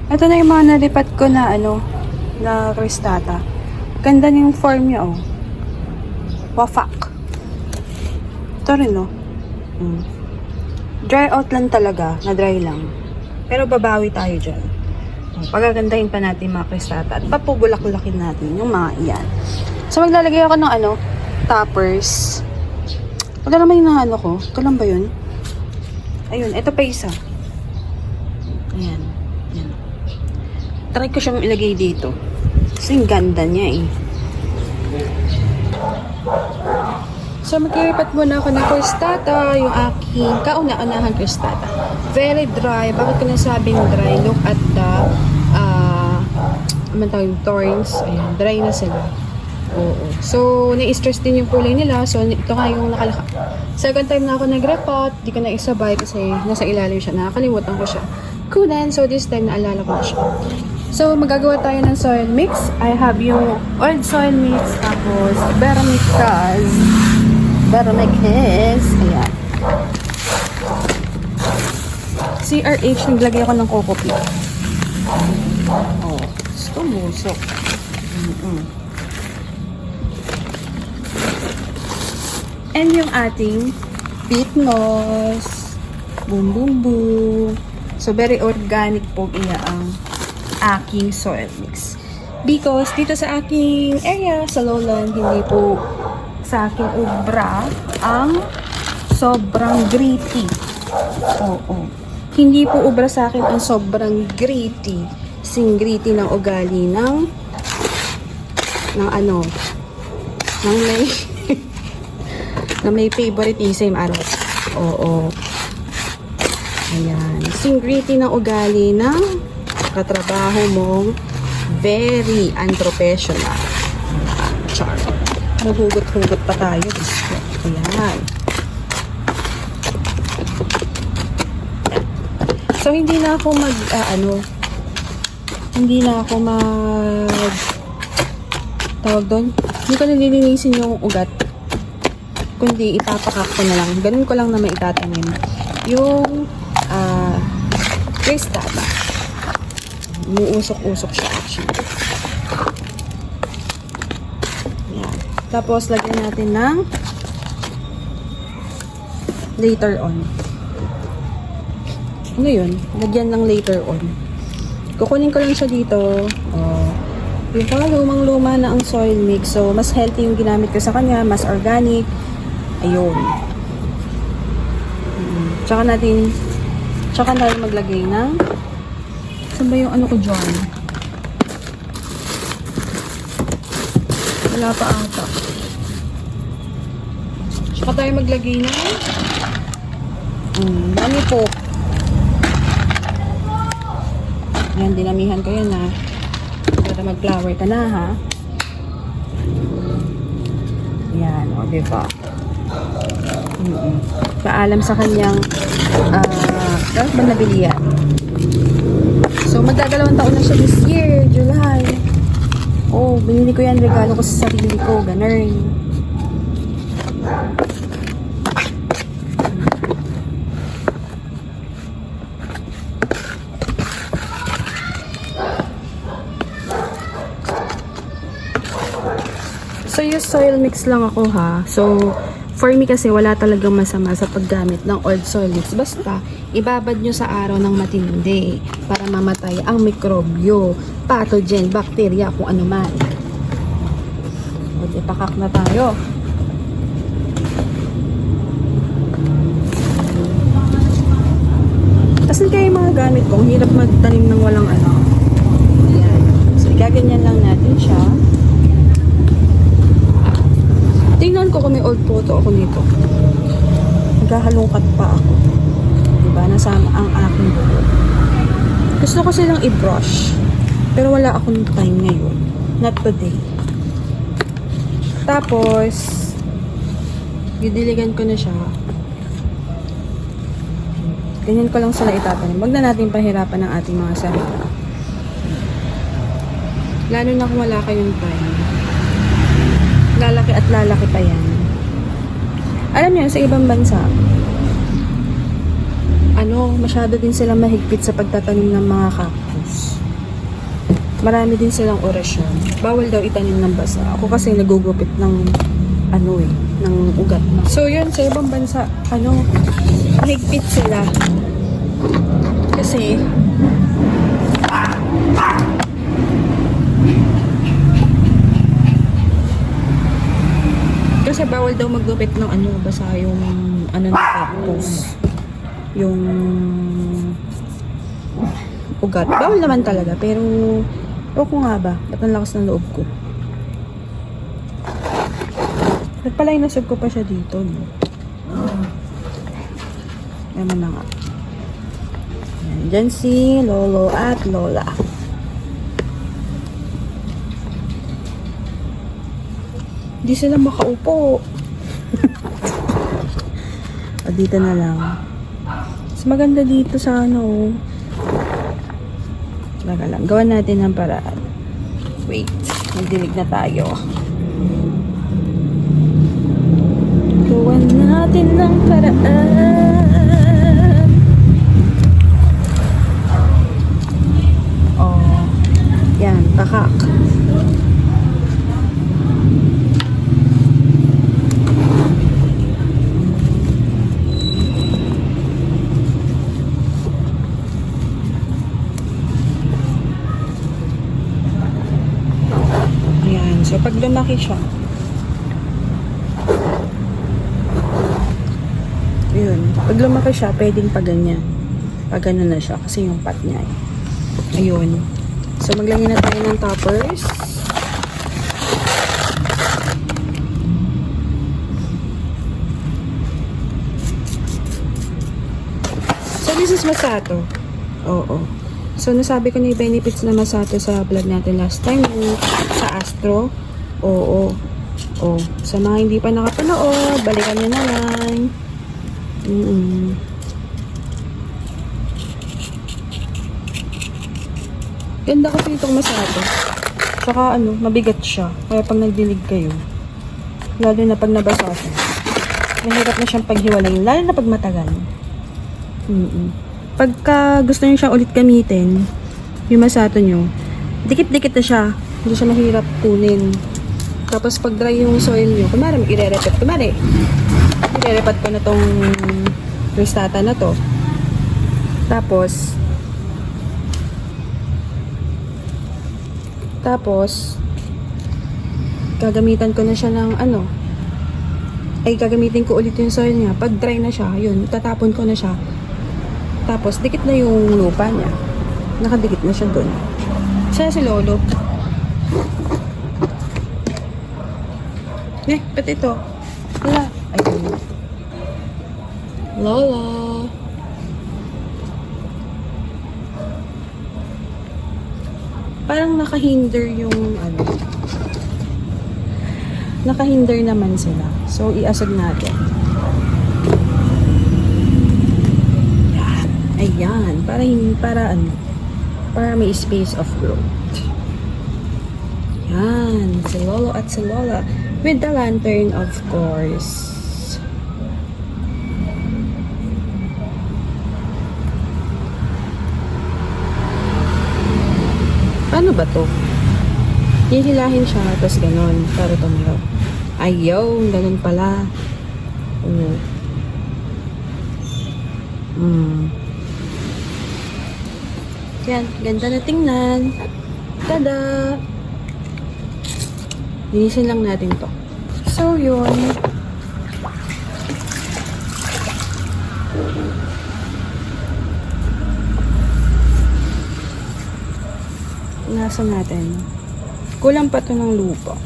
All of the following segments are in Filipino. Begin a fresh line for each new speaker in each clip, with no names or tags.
Ito na yung mga nalipat ko na na cristata. Ganda na yung form niya, oh. Wafak. Ito rin, oh. Dry out lang talaga, na dry lang. Pero babawi tayo dyan. Pagagandahin pa natin mga cristata at papubulak-bulakin natin yung mga iyan. So, maglalagay ako ng toppers. Ito naman yung ko. Ito lang ba yun? Ayun, ito pa isa. Ayan. Ayan. Try ko siyang ilagay dito. Kasi yung ganda niya eh. So, magkiripat muna ako ng cristata, yung aking kauna-unahang cristata. Very dry. Bakit ko nasabing dry? Look at the thorns. Ayan, dry na sila. Oo. So, na-stress din yung kulay nila. So, ito nga yung nakalaka. Second time na ako nag-repot. Di ko na isabay kasi nasa ilalim siya. Nakakalimutan ko siya kunan. So, this time naalala ko na siya. So, magagawa tayo ng soil mix. I have yung old soil mix. Tapos, Vermicus. Ayan. CRH, naglagay ako ng coco peat. Oh, gusto musok. And yung ating peat moss. Boom, boom, boom. So, very organic po ang aking soil mix. Because dito sa aking area, sa lowland, hindi po sa aking ubra ang sobrang gritty. Oo. Hindi po ubra sa akin ang sobrang gritty. Gritty ng ugali ng may na may favoritism Oo. Ayan. Gritty ng ugali ng katrabaho mong very unprofessional. Char. Mahugot-hugot pa tayo. Ayan. So, hindi na ako tawag doon. Hindi ko nililinisin yung ugat. Kundi ipapakak ko na lang. Ganun ko lang naman itatanim. Yung cristata. Umuusok-usok siya actually. Yan. Tapos, lagyan natin ng later on. Ano yun? Lagyan ng later on. Kukunin ko lang siya dito. Yung pala, lumang-luma na ang soil mix. So, mas healthy yung ginamit ko sa kanya. Mas organic. Ayun. Tsaka tayo maglagay ng saan ba yung ko dyan? Wala pa ata. Tsaka tayo maglagay ng dami po. Yan, dinamihan ko yan para mag-flower ka na ha. Yan, diba? Paalam sa kanyang saan ba nabili yan? So, magdadalawang taon na siya this year, July. Oh, binili ko yan, regalo ko sa sarili ko, ganun. So, yung soil mix lang ako ha. So, for me kasi wala talagang masama sa paggamit ng old soil mix. Basta, ibabad nyo sa araw ng matindi para mamatay ang mikrobyo, pathogen, bacteria, kung ano man. O, ipakak na tayo. Asan kayo yung mga gamit ko? Ang hirap magtanim ng walang Ayan. So, igaganyan lang natin siya. Tingnan ko kung may old photo ako nito. Naghahalungkat pa ako. Diba? Nasama ang aking buhok. Gusto ko silang i-brush. Pero wala akong time ngayon. Not today. Tapos, didiligan ko na siya. Ganyan ko lang sila itatanim. Wag na natin pahirapan ng ating mga sarili. Lalo na kung wala kayong time. Lalaki at lalaki pa yan. Alam niyo, sa ibang bansa, masyado din sila mahigpit sa pagtatanim ng mga cactus. Marami din silang orasyon. Bawal daw itanim ng basa. Ako kasi nagugupit ng ng ugat na. So yun, sa ibang bansa, mahigpit sila. Kasi, bawal daw maggupit ng basa yung ng cactus. Yung ugat. Bawal naman talaga, pero ko nga ba? Ba't ang lakas ng loob ko? At pala inasog ko pa siya dito, no? Naman na nga. Yan, dyan si Lolo at Lola. Hindi sila makaupo. O, dito na lang. Mas maganda dito sa Laga lang. Gawan natin ng paraan. Wait. Magdilig na tayo. Gawan natin ng paraan. Oh. Yan. Takak. So, pag lumaki siya, yun. Pag lumaki siya, pwedeng pa ganyan. Pag gano'n na siya, kasi yung pot niya. Ayun. So, maglagay na tayo ng toppers. So, this is Masato. Oo. So, nasabi ko na yung benefits na Masato sa vlog natin last time. Sa Astro. Oo. Sa mga hindi pa nakapanood, balikan nyo na lang. Ganda kasi itong Masato. Tsaka mabigat siya. Kaya pag nagdilig kayo, lalo na pag nabasa siya, mahirap na siyang paghiwalayin. Lalo na pag matagal. Pagka gusto nyo siya ulit gamitin, yung Masato nyo, dikit-dikit na siya. Hindi siya mahirap kunin. Tapos pag dry yung soil nyo, kumari i-repeat ko na tong cristata na to. Tapos gagamitan ko na siya ng gagamitin ko ulit yung soil niya. Pag dry na siya, yun, tatapon ko na siya. Tapos dikit na yung lupa niya. Nakadikit na siya doon. Siya si Lolo. Ba't ito? Wala. Ayun. Lola. Parang nakahinder yung nakahinder naman sila. So, iasag natin. Ayan. Para may space of growth. Yan. Si Lolo at si Lola. With the lantern, of course. Paano ba to? Hihilahin siya, tapos ganon. Para tumayo. Ayaw, ganon pala. Yan, ganda na tingnan. Tada! Linisin lang natin to. So, yun. Nasa natin. Kulang pa to ng lupa.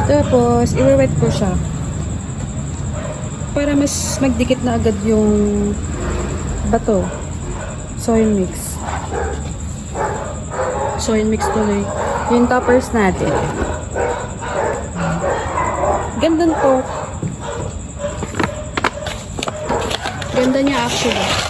Tapos, i-wet ko siya. Para mas magdikit na agad yung bato. Soil mix. Soil mix tuloy. Yung toppers natin. Ganda to. Ganda niya actually.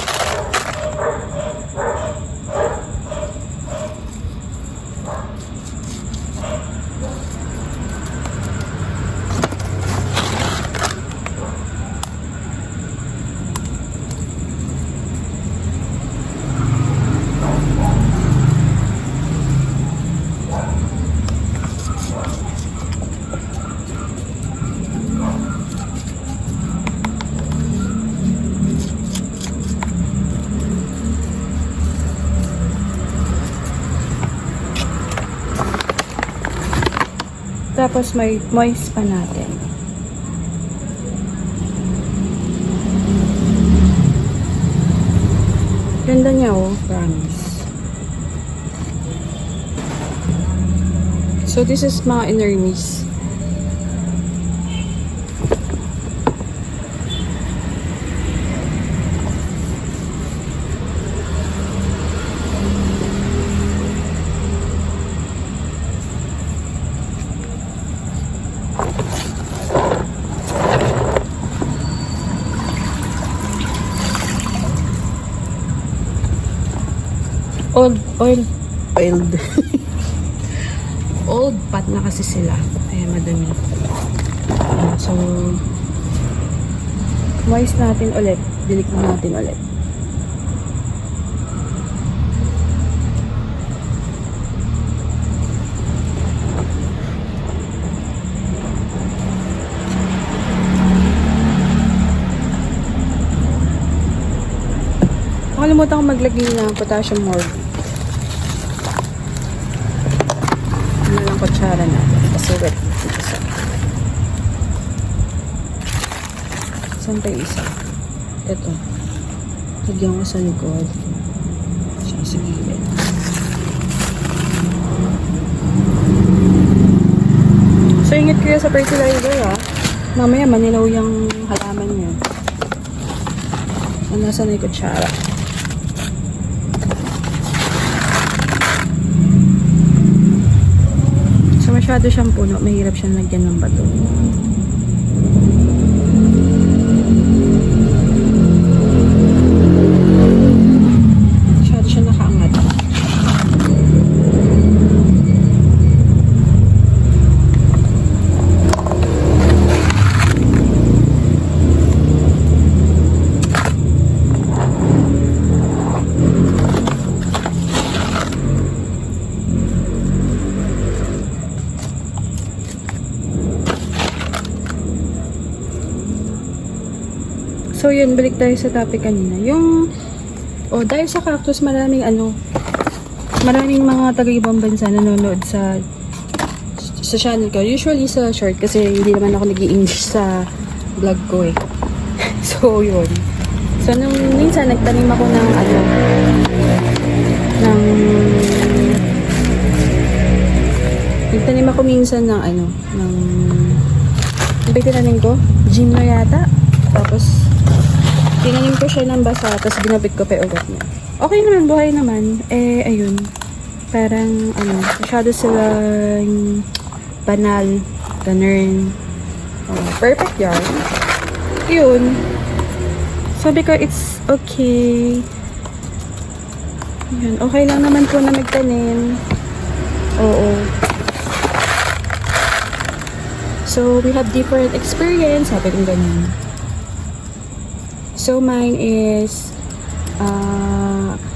Tapos may moist pa natin. Ganda niya oh, promise. So this is mga inermis. Oiled. Old pot na kasi sila. Kaya madami. So, moist natin ulit. Dilik natin ulit. Nakalimutan ko maglagay ng potassium mold. Ano lang kutsara natin kasi wet. Isa. Saan pa yung isa? Ito. Lagyan ko sa likod. Siya sa gilid. So, ingit kayo sa fertilizer ha. Mamaya manilaw yung halaman niya. Nasa na yung kutsara. Masyado siyang puno, mahirap siyang lagyan ng bato. Masyado siyang nakaangat. So yun, balik tayo sa topic kanina. Yung, dahil sa cactus, maraming mga taga-ibang bansa nanonood sa channel ko. Usually sa short kasi hindi naman ako nag-i-English sa vlog ko eh. So yun. So nung minsan nagtanim ako ng nagtanim ako minsan ng ba tinanim ko? Gino yata. Tapos tinanim ko siya ng basa, tapos ginabit ko pa yung ugat niya. Okay naman, buhay naman. Eh, ayun. Parang, masyado silang banal, ganun. Perfect yarn. Yun. Sabi ko, it's okay. Yun, okay lang naman po na magtanim. Oo. So, we have different experience. Sabi ko ganun. So, mine is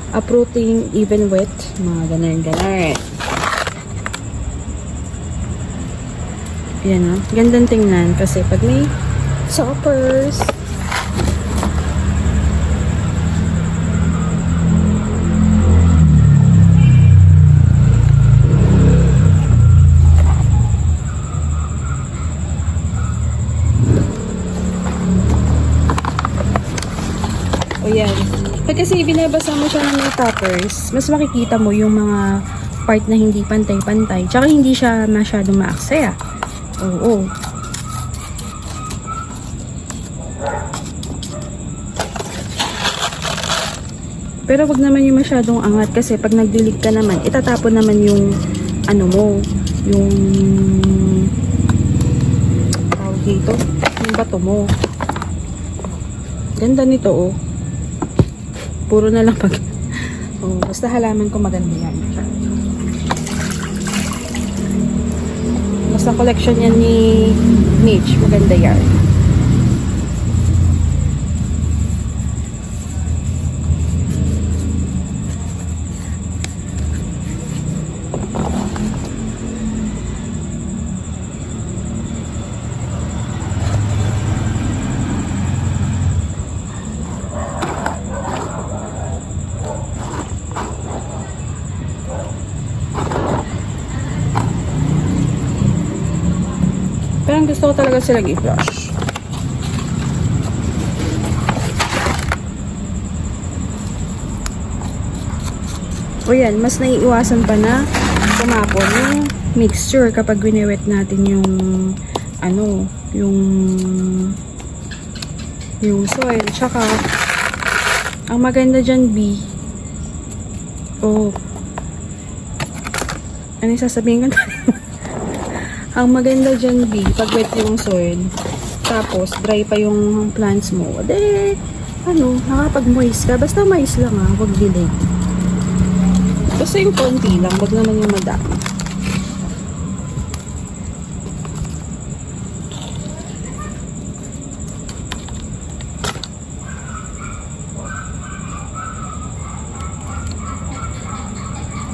uprooting even wet. Mga ganun. Yan o. Gandang tingnan kasi pag may toppers. Ayan. Pag kasi binabasa mo siya ng may toppers, mas makikita mo yung mga part na hindi pantay-pantay. Tsaka hindi siya masyadong maaksaya. Oo. Pero wag naman yung masyadong angat kasi pag nagdilig ka naman, itatapon naman yung ano mo, yung tawag dito, yung bato mo. Ganda nito oh. Puro na lang pag oh, basta halaman ko maganda yan. Basta collection yan ni Mitch, maganda yan. Pero gusto ko talaga silang i-flush. O yan, mas naiiwasan pa na tumapon yung mixture kapag winiwet natin yung ano, yung soil. Tsaka, ang maganda dyan, B. Oh. Ano yung sasabihin ko? Ang maganda dyan, B, pag wet yung soil, tapos dry pa yung plants mo, ano, nakapag-moist ka. Basta moist lang wag dilig. Basta yung konti lang, wag naman yung madami.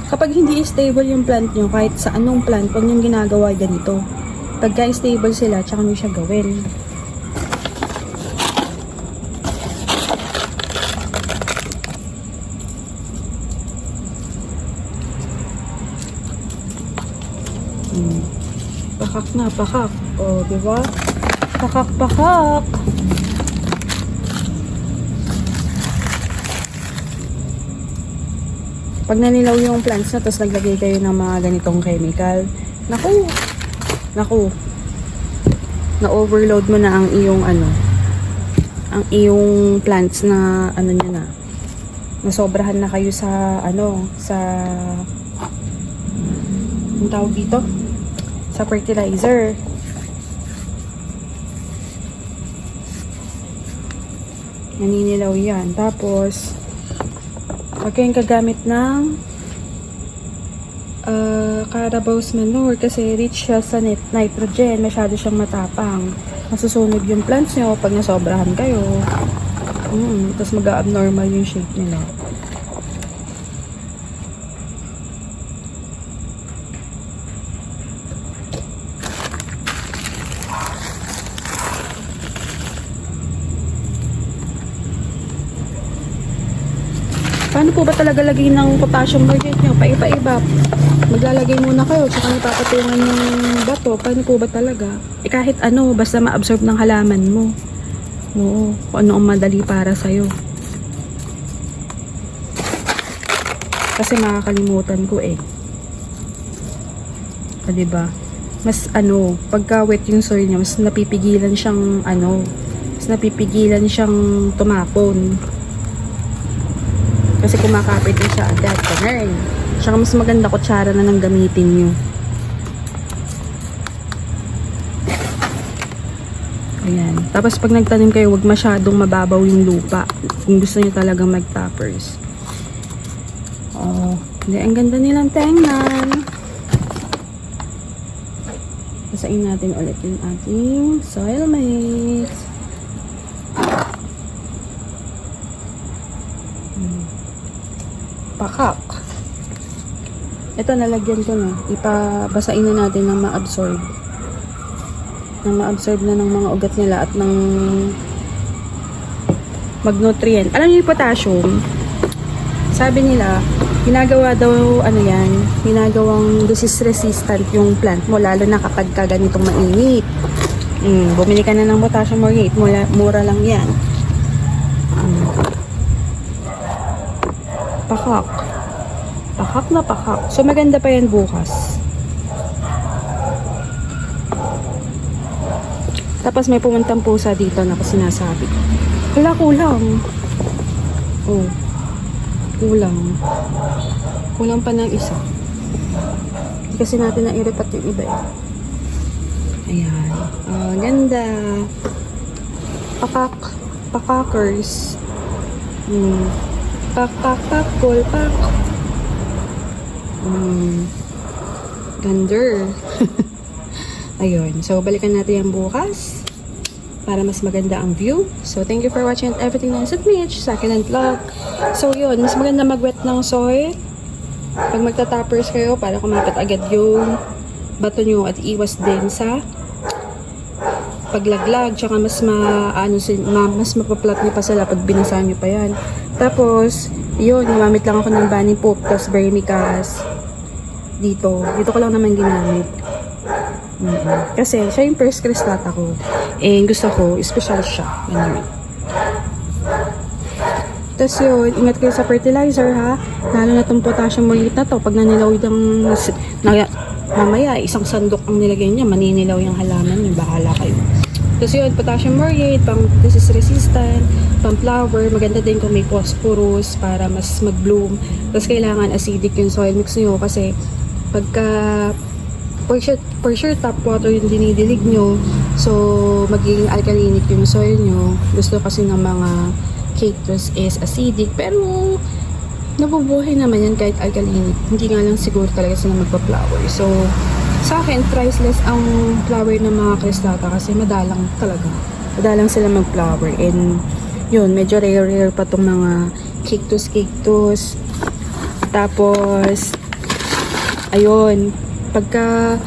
Kapag hindi stable yung plant nyo, kahit sa anong plant, huwag nyo ginagawa ganito. Pagka stable sila, tsaka nyo siya gawin. Pakak na, pakak. O, diba? Pakak, pakak. Pag nanilaw yung plants na, tapos naglagay kayo ng mga ganitong chemical, naku, na-overload mo na ang iyong ang iyong plants na niya na. Nasobrahan na kayo sa ang tawag dito? Sa fertilizer. Naninilaw yan. Tapos, huwag kayong gagamit ng Carabao's manure kasi rich siya sa nitrogen. Masyado siyang matapang. Masusunog yung plants nyo pag nasobrahan kayo. Tapos mag-abnormal yung shape nila. Paano po ba talaga lagay ng potassium morgate nyo? Paiba-iba. Maglalagay muna kayo, tsaka ipapatungan yung bato. Paano po ba talaga? Kahit ano, basta ma-absorb ng halaman mo. Oo, kung ano ang madali para sa'yo. Kasi makakalimutan ko O, diba? Mas pagka wet yung soil niya, mas napipigilan siyang tumapon. Kasi kumakapit na siya agad. Ganun. Tsaka mas maganda kutsara na nang gamitin nyo. Ayan. Tapos pag nagtanim kayo, huwag masyadong mababaw yung lupa. Kung gusto nyo talagang mag-toppers. Oh, ang ganda nilang tingnan. Basain natin ulit yung ating soil mates. Pakak. Ito, nalagyan ko na. Ipabasain na natin na ma-absorb. Na ng mga ugat nila at ng mag-nutrient. Alam niyo yung potassium? Sabi nila, ginagawa daw, ginagawang disease resistant yung plant mo, lalo na kapag ganitong mainit. Bumili ka na ng potassium morgate. Mura lang yan. Pakak. Pakak na pakak. So, maganda pa yan bukas. Tapos, may pumuntang pusa dito na sinasabi. Wala, kulang. Oh. Kulang. Kulang pa ng isa. Hindi kasi natin na-iripat yung iba eh. Ayan. Ganda. Pakakers. Pak, cool, pak. Gander. Ayun. So, balikan natin yan bukas para mas maganda ang view. So, thank you for watching everything nice at Mitch, second and vlog. So, yun. Mas maganda mag-wet ng soil pag magta-toppers kayo para kumapit agad yung bato nyo at iwas din sa paglaglag. Tsaka mas mas mapaplat nyo pa sila pag binasa nyo pa yan. Tapos, yun. Gumamit lang ako ng bunny poop tapos vermicast dito. Dito ko lang naman ginamit. Kasi siya yung first crystata ko. And gusto ko, special siya. Ganun. Tapos yun, ingat kayo sa fertilizer ha. Lalo na itong potassium moliate na to. Pag nanilaw yung mamaya, isang sandok ang nilagay niya, maninilaw yung halaman niya. Bahala kayo. Tapos yun, potassium moriate, pang disease resistant, pang flower. Maganda din kung may phosphorus para mas mag-bloom. Tapos kailangan acidic yung soil mix niyo kasi pagka for sure tap water yung dinidilig nyo, so magiging alkalinic yung soil nyo. Gusto kasi ng mga cactus is acidic, pero nabubuhay naman yan kahit alkalinic. Hindi nga lang siguro talaga sila magpa-flower. So sa akin, priceless ang flower ng mga cristata kasi madalang talaga. Madalang sila mag-flower. And yun, medyo rare pa tong mga cactus. Tapos ayun, pagka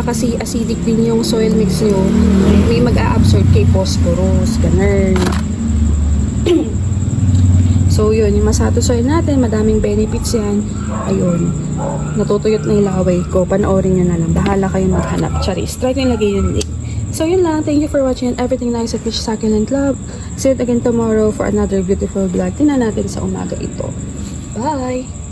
kasi acidic din yung soil mix nyo, may mag-a-absorb kay phosphorus, ganun. So yun, yung masato soil natin, madaming benefits yan. Ayun, natutuyot na yung laway ko, panoorin nyo na lang, bahala kayo maghanap. Charis, try nyo lagay yun link. So yun lang, thank you for watching everything nice at Fish Succulent Club. See you again tomorrow for another beautiful vlog. Tingnan natin sa umaga ito. Bye!